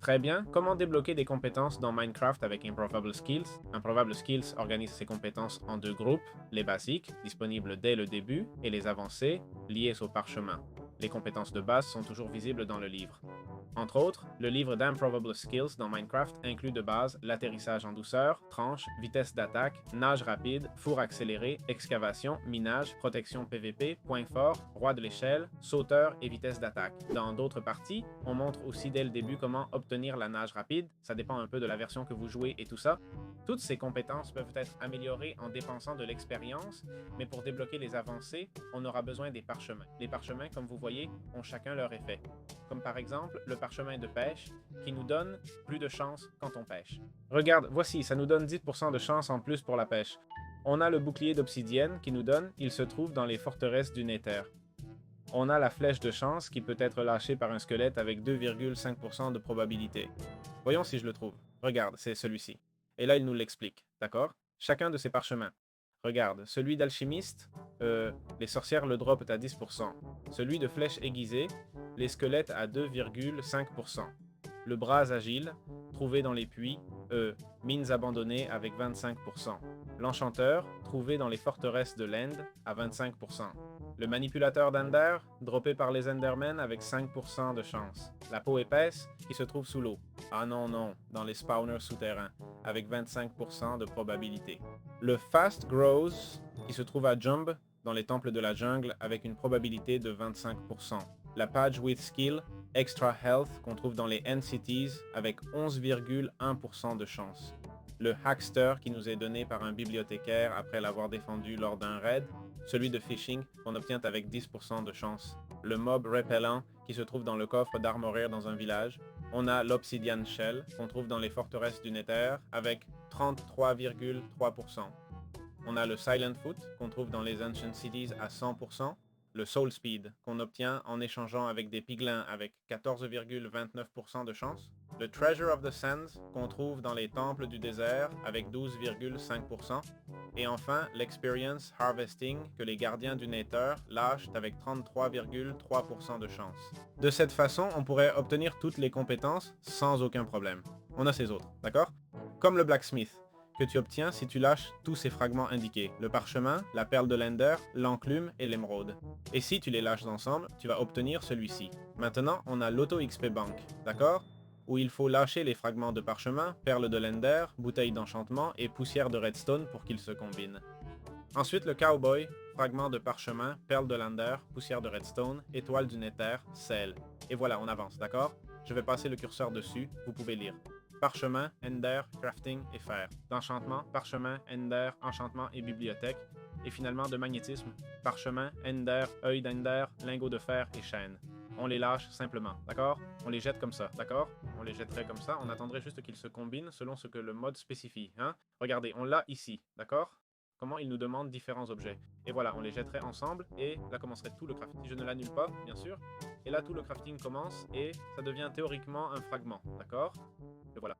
Très bien. Comment débloquer des compétences dans Minecraft avec Improvable Skills? Improvable Skills organise ses compétences en deux groupes, les basiques, disponibles dès le début, et les avancées, liées au parchemin. Les compétences de base sont toujours visibles dans le livre. Entre autres, le livre d'Improbable Skills dans Minecraft inclut de base l'atterrissage en douceur, tranche, vitesse d'attaque, nage rapide, four accéléré, excavation, minage, protection PVP, point fort, roi de l'échelle, sauteur et vitesse d'attaque. Dans d'autres parties, on montre aussi dès le début comment obtenir la nage rapide, ça dépend un peu de la version que vous jouez et tout ça. Toutes ces compétences peuvent être améliorées en dépensant de l'expérience, mais pour débloquer les avancées, on aura besoin des parchemins. Les parchemins, comme vous voyez, ont chacun leur effet. Comme par exemple le parchemin de pêche qui nous donne plus de chance quand on pêche. Regarde, voici, ça nous donne 10% de chance en plus pour la pêche. On a le bouclier d'obsidienne qui nous donne, il se trouve dans les forteresses du Nether. On a la flèche de chance qui peut être lâchée par un squelette avec 2,5% de probabilité. Voyons si je le trouve. Regarde, c'est celui-ci. Et là, il nous l'explique, d'accord? Chacun de ces parchemins. Regarde, celui d'alchimiste, les sorcières le dropent à 10%. Celui de flèche aiguisée, les squelettes à 2,5%. Le bras agile, trouvé dans les puits, mines abandonnées avec 25%. L'enchanteur, trouvé dans les forteresses de l'End, à 25%. Le manipulateur d'Ender, droppé par les Endermen avec 5% de chance. La peau épaisse, qui se trouve sous l'eau. Ah non, non, dans les spawners souterrains, avec 25% de probabilité. Le Fast Grows, qui se trouve à Jumb, dans les temples de la jungle, avec une probabilité de 25%. La Page with Skill, Extra Health, qu'on trouve dans les End Cities, avec 11,1% de chance. Le Hackster, qui nous est donné par un bibliothécaire après l'avoir défendu lors d'un raid. Celui de Fishing, qu'on obtient avec 10% de chance. Le Mob Repellent, qui se trouve dans le coffre d'Armorer dans un village. On a l'Obsidian Shell, qu'on trouve dans les forteresses du Nether, avec 33,3%. On a le Silent Foot, qu'on trouve dans les Ancient Cities à 100%. Le Soul Speed, qu'on obtient en échangeant avec des piglins avec 14,29% de chance. Le Treasure of the Sands, qu'on trouve dans les temples du désert avec 12,5%. Et enfin, l'Experience Harvesting, que les gardiens du Nether lâchent avec 33,3% de chance. De cette façon, on pourrait obtenir toutes les compétences sans aucun problème. On a ces autres, d'accord? Comme le Blacksmith, que tu obtiens si tu lâches tous ces fragments indiqués, le parchemin, la perle de l'Ender, l'enclume et l'émeraude. Et si tu les lâches ensemble, tu vas obtenir celui-ci. Maintenant, on a l'Auto XP Bank, d'accord? Où il faut lâcher les fragments de parchemin, perle de l'Ender, bouteille d'enchantement et poussière de redstone pour qu'ils se combinent. Ensuite, le Cowboy, fragment de parchemin, perle de l'Ender, poussière de redstone, étoile du Nether, sel. Et voilà, on avance, d'accord? Je vais passer le curseur dessus, vous pouvez lire. Parchemin, Ender, Crafting et Fer. D'enchantement, Parchemin, Ender, Enchantement et Bibliothèque. Et finalement de magnétisme, Parchemin, Ender, Œil d'Ender, Lingot de Fer et Chaîne. On les lâche simplement, d'accord? On les jette comme ça, d'accord? On les jetterait comme ça, on attendrait juste qu'ils se combinent selon ce que le mode spécifie, hein? Regardez, on l'a ici, d'accord? Comment il nous demande différents objets. Et voilà, on les jetterait ensemble et là commencerait tout le crafting. Si je ne l'annule pas, bien sûr. Et là, tout le crafting commence et ça devient théoriquement un fragment, d'accord? Et voilà.